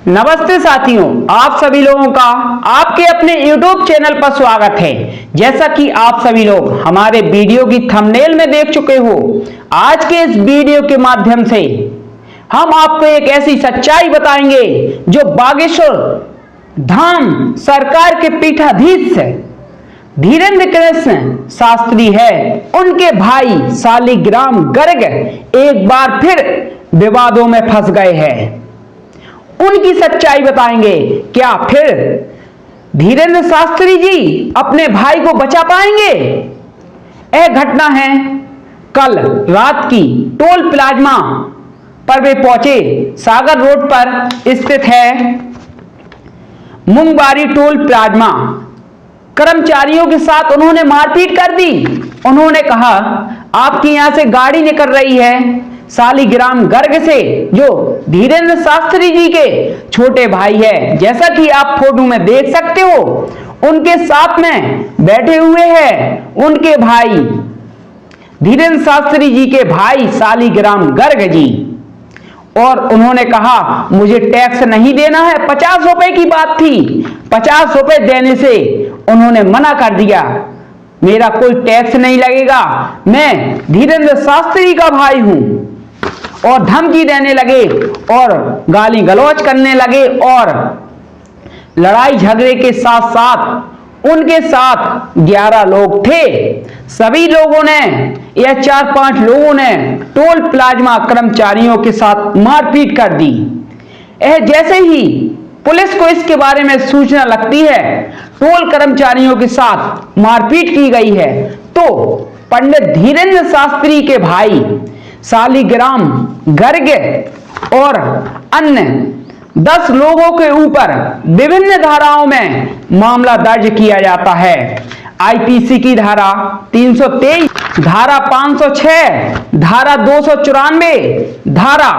नमस्ते साथियों, आप सभी लोगों का आपके अपने YouTube चैनल पर स्वागत है। जैसा कि आप सभी लोग हमारे वीडियो की थंबनेल में देख चुके हो, आज के इस वीडियो के माध्यम से हम आपको एक ऐसी सच्चाई बताएंगे जो बागेश्वर धाम सरकार के पीठाधीश धीरेन्द्र कृष्ण शास्त्री है, उनके भाई शालिग्राम गर्ग एक बार फिर विवादों में फंस गए हैं। उनकी सच्चाई बताएंगे। क्या फिर धीरेन्द्र शास्त्री जी अपने भाई को बचा पाएंगे? यह घटना है कल रात की। टोल प्लाज्मा पर वे पहुंचे। सागर रोड पर स्थित है मुंगबारी टोल प्लाज्मा। कर्मचारियों के साथ उन्होंने मारपीट कर दी। उन्होंने कहा, आपकी यहां से गाड़ी निकल रही है शालिग्राम गर्ग से, जो धीरेन्द्र शास्त्री जी के छोटे भाई है। जैसा कि आप फोटो में देख सकते हो, उनके साथ में बैठे हुए हैं उनके भाई धीरेन्द्र शास्त्री जी के भाई शालिग्राम गर्ग जी। और उन्होंने कहा, मुझे टैक्स नहीं देना है। 50 रुपए की बात थी, 50 रुपए देने से उन्होंने मना कर दिया। मेरा कोई टैक्स नहीं लगेगा, मैं धीरेन्द्र शास्त्री का भाई हूं। और धमकी देने लगे और गाली गलौज करने लगे। और लड़ाई झगड़े के साथ साथ उनके साथ 11 लोग थे। सभी लोगों ने या 4-5 लोगों ने टोल प्लाज्मा कर्मचारियों के साथ मारपीट कर दी। जैसे ही पुलिस को इसके बारे में सूचना लगती है, टोल कर्मचारियों के साथ मारपीट की गई है, तो पंडित धीरेन्द्र शास्त्री के भाई शालिग्राम गर्ग और अन्य 10 लोगों के ऊपर विभिन्न धाराओं में मामला दर्ज किया जाता है। आईपीसी की धारा 323, धारा 506, धारा 294, धारा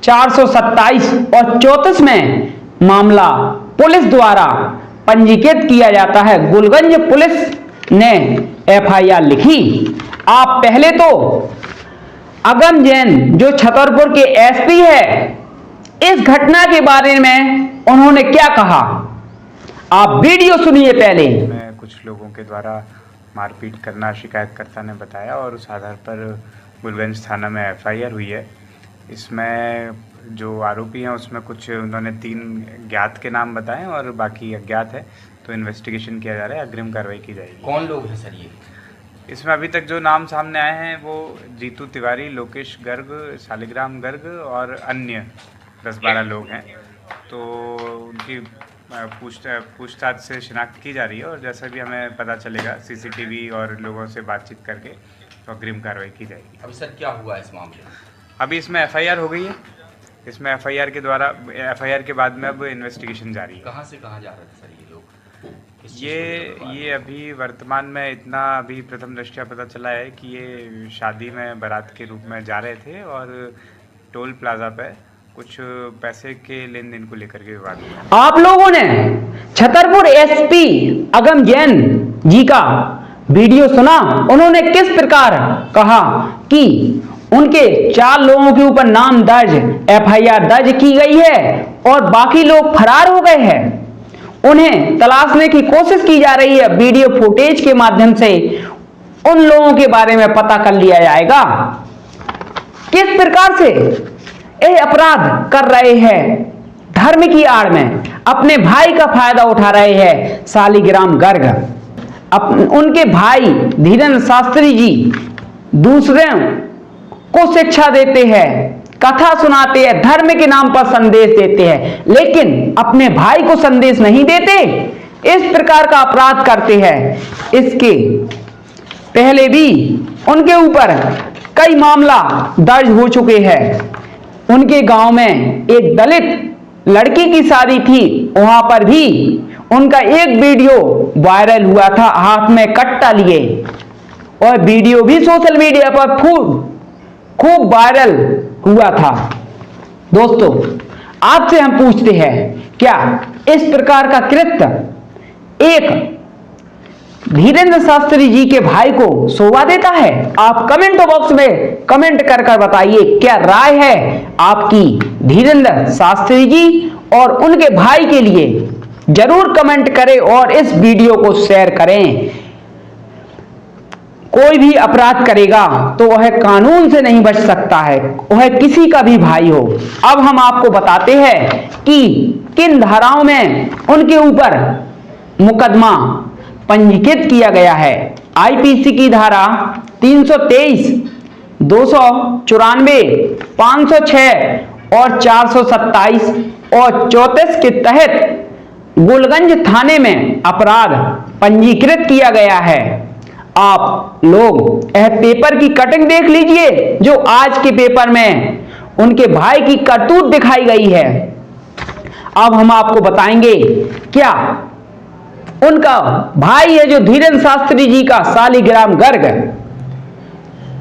427 और 34 में मामला पुलिस द्वारा पंजीकृत किया जाता है। गुलगंज पुलिस ने एफआईआर लिखी। आप पहले तो अगम जैन जो छतरपुर के एसपी है, इस घटना के बारे में उन्होंने क्या कहा, आप वीडियो सुनिए पहले। में कुछ लोगों के द्वारा मारपीट करना शिकायतकर्ता ने बताया और उस आधार पर गुलगंज थाना में एफआईआर हुई है। इसमें जो आरोपी हैं उसमें कुछ उन्होंने 3 ज्ञात के नाम बताए और बाकी अज्ञात है, तो इन्वेस्टिगेशन किया जा रहा है, अग्रिम कार्रवाई की जाएगी। कौन लोग हैं सर ये? इसमें अभी तक जो नाम सामने आए हैं वो जीतू तिवारी, लोकेश गर्ग, शालिग्राम गर्ग और अन्य 10-12 लोग हैं। तो उनकी पूछताछ से शिनाख्त की जा रही है और जैसा भी हमें पता चलेगा सीसीटीवी और लोगों से बातचीत करके तो अग्रिम कार्रवाई की जाएगी। अभी सर क्या हुआ इस मामले में? अभी इसमें एफआईआर हो गई है। इसमें एफआईआर के बाद में अब इन्वेस्टिगेशन जारी है। कहाँ से कहाँ जा रहे थे सर ये लोग? ये अभी वर्तमान में इतना अभी प्रथम दृष्टया पता चला है कि ये शादी में बारात के रूप में जा रहे थे और टोल प्लाजा पे कुछ पैसे के लेन देन को लेकर के विवाद हुआ। आप लोगों ने छतरपुर एसपी अगम जैन जी का वीडियो सुना। उन्होंने किस प्रकार कहा कि उनके 4 लोगों के ऊपर नाम दर्ज, एफआईआर दर्ज की गई है और बाकी लोग फरार हो गए हैं। उन्हें तलाशने की कोशिश की जा रही है। वीडियो फुटेज के माध्यम से उन लोगों के बारे में पता कर लिया जाएगा किस प्रकार से ये अपराध कर रहे हैं। धर्म की आड़ में अपने भाई का फायदा उठा रहे हैं शालिग्राम गर्ग। उनके भाई धीरेन्द्र शास्त्री जी दूसरों को शिक्षा देते हैं, कथा सुनाते हैं, धर्म के नाम पर संदेश देते हैं, लेकिन अपने भाई को संदेश नहीं देते। इस प्रकार का अपराध करते हैं। इसके पहले भी उनके ऊपर कई मामला दर्ज हो चुके हैं। उनके गांव में एक दलित लड़की की शादी थी, वहां पर भी उनका एक वीडियो वायरल हुआ था, हाथ में कट्टा लिए, और वीडियो भी सोशल मीडिया पर खूब वायरल हुआ था। दोस्तों, आपसे हम पूछते हैं, क्या इस प्रकार का कृत्य एक धीरेन्द्र शास्त्री जी के भाई को शोभा देता है? आप कमेंट बॉक्स में कमेंट कर कर बताइए क्या राय है आपकी धीरेन्द्र शास्त्री जी और उनके भाई के लिए। जरूर कमेंट करें और इस वीडियो को शेयर करें। कोई भी अपराध करेगा तो वह कानून से नहीं बच सकता है, वह किसी का भी भाई हो। अब हम आपको बताते हैं कि किन धाराओं में उनके ऊपर मुकदमा पंजीकृत किया गया है। आईपीसी की धारा 323, 294, 506 और 427 और 34 के तहत गोलगंज थाने में अपराध पंजीकृत किया गया है। आप लोग यह पेपर की कटिंग देख लीजिए जो आज के पेपर में उनके भाई की करतूत दिखाई गई है। अब हम आपको बताएंगे क्या उनका भाई है जो धीरेन्द्र शास्त्री जी का सालिग्राम गर्ग,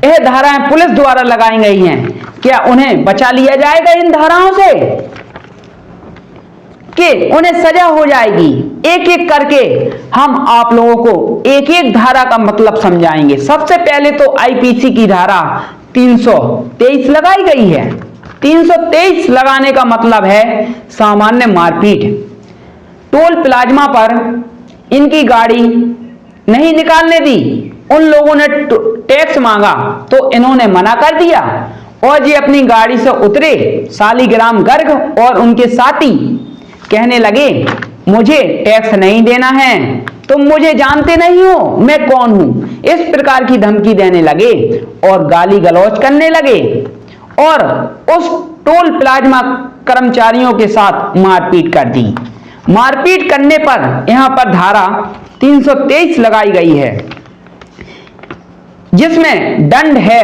यह धाराएं पुलिस द्वारा लगाई गई हैं, क्या उन्हें बचा लिया जाएगा इन धाराओं से कि उन्हें सजा हो जाएगी? एक एक करके हम आप लोगों को एक एक धारा का मतलब समझाएंगे। सबसे पहले तो आईपीसी की धारा 323 लगाई गई है। 323 लगाने का मतलब है सामान्य मारपीट। टोल प्लाज्मा पर इनकी गाड़ी नहीं निकालने दी, उन लोगों ने टैक्स मांगा तो इन्होंने मना कर दिया और ये अपनी गाड़ी से उतरे। सालिग्राम गर्ग और उनके साथी कहने लगे मुझे टैक्स नहीं देना है, तुम मुझे जानते नहीं हो मैं कौन हूं, इस प्रकार की धमकी देने लगे और गाली गलौज करने लगे और उस टोल प्लाज्मा कर्मचारियों के साथ मारपीट कर दी। मारपीट करने पर यहां पर धारा 323 लगाई गई है जिसमें दंड है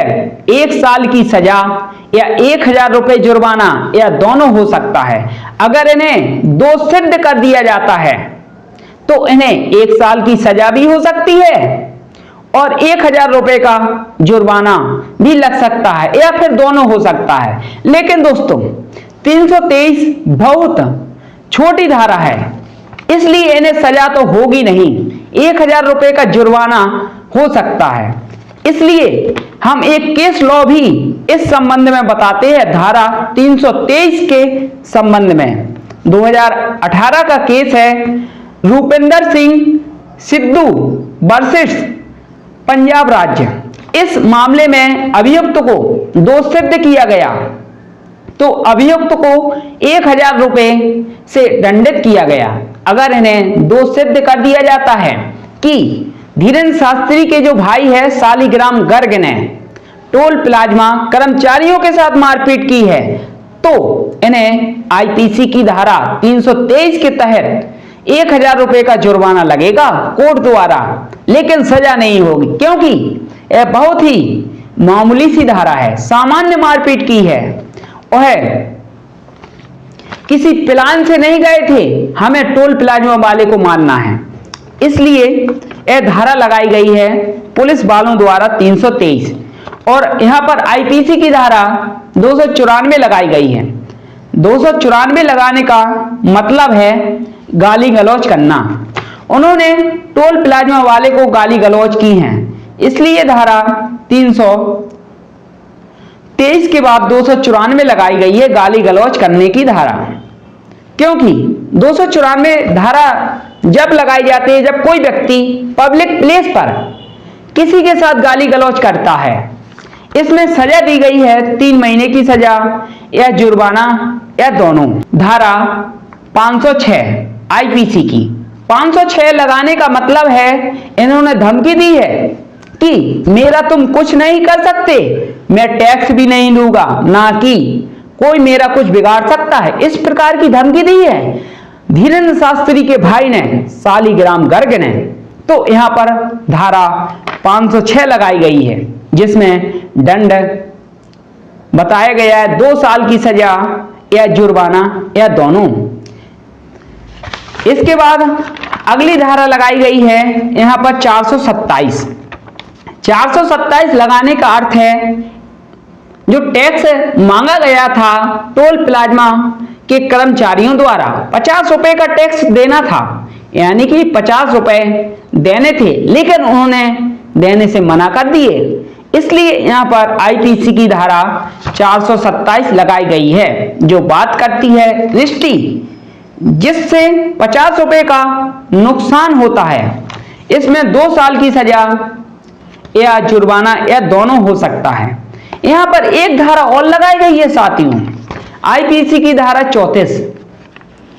1 साल की सजा या 1000 रुपए जुर्माना या दोनों हो सकता है। अगर इन्हें दोष सिद्ध कर दिया जाता है तो इन्हें 1 साल की सजा भी हो सकती है और 1000 रुपए का जुर्माना भी लग सकता है या फिर दोनों हो सकता है। लेकिन दोस्तों 323 बहुत छोटी धारा है, इसलिए इन्हें सजा तो होगी नहीं, 1000 रुपए का जुर्माना हो सकता है। इसलिए हम एक केस लॉ भी इस संबंध में बताते हैं। धारा 323 के संबंध में 2018 का केस है रूपिंदर सिंह सिद्धू वर्सेस पंजाब राज्य। इस मामले में अभियुक्त को दोष सिद्ध किया गया तो अभियुक्त को 1000 रुपए से दंडित किया गया। अगर इन्हें दोष सिद्ध कर दिया जाता है कि धीरेन्द्र शास्त्री के जो भाई है सालिग्राम गर्ग ने टोल प्लाज्मा कर्मचारियों के साथ मारपीट की है तो इन्हें आईपीसी की धारा 323 के तहत 1000 रुपए का जुर्माना लगेगा कोर्ट द्वारा, लेकिन सजा नहीं होगी क्योंकि यह बहुत ही मामूली सी धारा है, सामान्य मारपीट की है। वह किसी प्लान से नहीं गए थे हमें टोल प्लाज्मा वाले को मारना है, इसलिए यह धारा लगाई गई है पुलिस वालों द्वारा 323 और यहां पर आईपीसी की धारा 294 लगाई गई है। 294 लगाने का मतलब है गाली गलौज करना। उन्होंने टोल प्लाज्मा वाले को गाली गलौज की है, इसलिए धारा 323 के बाद 294 लगाई गई है गाली गलौज करने की धारा। क्योंकि 294 धारा जब लगाई जाती है जब कोई व्यक्ति पब्लिक प्लेस पर किसी के साथ गाली गलौज करता है। इसमें सजा दी गई है 3 महीने की सजा या जुर्माना या दोनों। धारा 506 आईपीसी की 506 लगाने का मतलब है इन्होंने धमकी दी है कि मेरा तुम कुछ नहीं कर सकते, मैं टैक्स भी नहीं लूंगा, ना कि कोई मेरा कुछ बिगाड़ सकता है, इस प्रकार की धमकी दी है धीरेन्द्र शास्त्री के भाई ने सालिग्राम गर्ग ने। तो यहां पर धारा 506 लगाई गई है जिसमें दंड बताया गया है 2 साल की सजा या जुर्माना या दोनों। इसके बाद अगली धारा लगाई गई है यहां पर 427। 427 लगाने का अर्थ है जो टैक्स मांगा गया था टोल प्लाज्मा के कर्मचारियों द्वारा 50 रुपए का टैक्स देना था, यानी कि 50 रुपए देने थे, लेकिन उन्होंने देने से मना कर दिए। इसलिए यहाँ पर आईपीसी की धारा 427 लगाई गई है, जो बात करती है रिश्ती, जिससे 50 रुपए का नुकसान होता है। इसमें 2 साल की सजा या जुर्माना या दोनों हो सकता है। यहाँ पर एक धारा और लगाई गई है साथियों, आईपीसी की धारा 34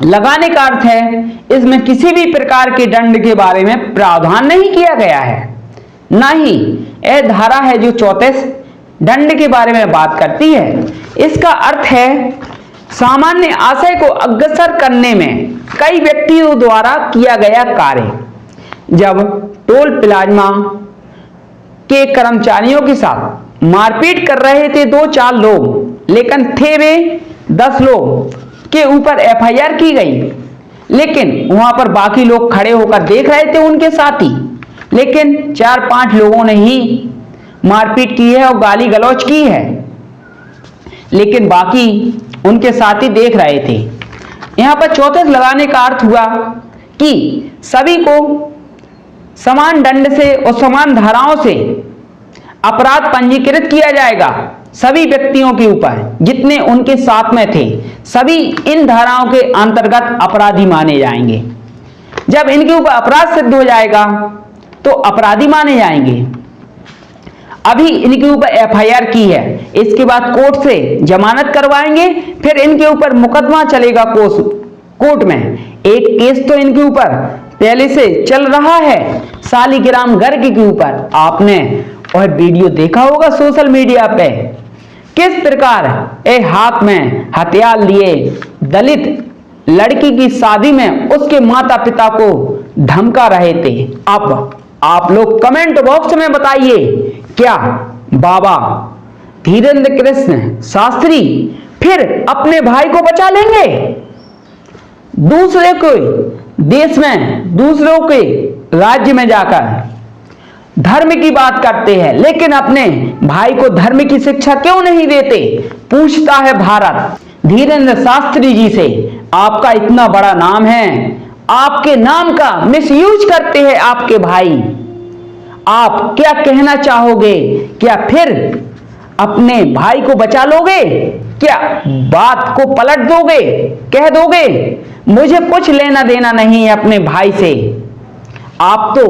लगाने का अर्थ है इसमें किसी भी प्रकार के दंड के बारे में प्रावधान नहीं किया गया है, ना ही यह धारा है जो 34 दंड के बारे में बात करती है। इसका अर्थ है सामान्य आशय को अग्रसर करने में कई व्यक्तियों द्वारा किया गया कार्य। जब टोल प्लाजा के कर्मचारियों के साथ मारपीट कर रहे थे 2-4 लोग, लेकिन थे वे 10 लोग के ऊपर एफआईआर की गई, लेकिन वहां पर बाकी लोग खड़े होकर देख रहे थे उनके साथी, लेकिन 4-5 लोगों ने ही मारपीट की है और गाली गलौज की है, लेकिन बाकी उनके साथी देख रहे थे। यहां पर 34 लगाने का अर्थ हुआ कि सभी को समान दंड से और समान धाराओं से अपराध पंजीकृत किया जाएगा। सभी व्यक्तियों के ऊपर जितने उनके साथ में थे, सभी इन धाराओं के अंतर्गत अपराधी माने जाएंगे। जब इनके ऊपर अपराध सिद्ध हो जाएगा तो अपराधी माने जाएंगे। अभी इनके ऊपर एफआईआर की है, इसके बाद कोर्ट से जमानत करवाएंगे, फिर इनके ऊपर मुकदमा चलेगा कोर्ट में। एक केस तो इनके ऊपर पहले से चल रहा है शालिग्राम गर्ग के ऊपर। आपने वह वीडियो देखा होगा सोशल मीडिया पे, किस प्रकार एक हाथ में हथियार लिए दलित लड़की की शादी में उसके माता पिता को धमका रहे थे। अब आप लोग कमेंट बॉक्स में बताइए, क्या बाबा धीरेन्द्र कृष्ण शास्त्री फिर अपने भाई को बचा लेंगे? दूसरे के देश में, दूसरों के राज्य में जाकर धर्म की बात करते हैं, लेकिन अपने भाई को धर्म की शिक्षा क्यों नहीं देते? पूछता है भारत धीरेन्द्र शास्त्री जी से। आपका इतना बड़ा नाम है, आपके नाम का मिसयूज करते हैं आपके भाई। आप क्या कहना चाहोगे? क्या फिर अपने भाई को बचा लोगे? क्या बात को पलट दोगे? कह दोगे मुझे कुछ लेना देना नहीं है अपने भाई से? आप तो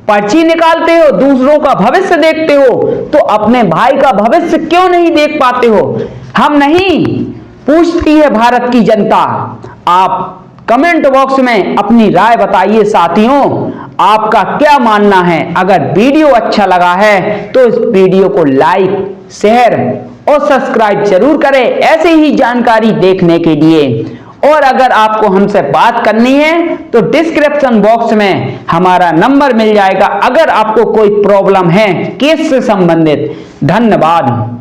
पर्ची निकालते हो, दूसरों का भविष्य देखते हो, तो अपने भाई का भविष्य क्यों नहीं देख पाते हो? हम नहीं, पूछती है भारत की जनता। आप कमेंट बॉक्स में अपनी राय बताइए साथियों, आपका क्या मानना है? अगर वीडियो अच्छा लगा है तो इस वीडियो को लाइक, शेयर और सब्सक्राइब जरूर करें ऐसे ही जानकारी देखने के लिए। और अगर आपको हमसे बात करनी है तो डिस्क्रिप्शन बॉक्स में हमारा नंबर मिल जाएगा, अगर आपको कोई प्रॉब्लम है केस से संबंधित। धन्यवाद।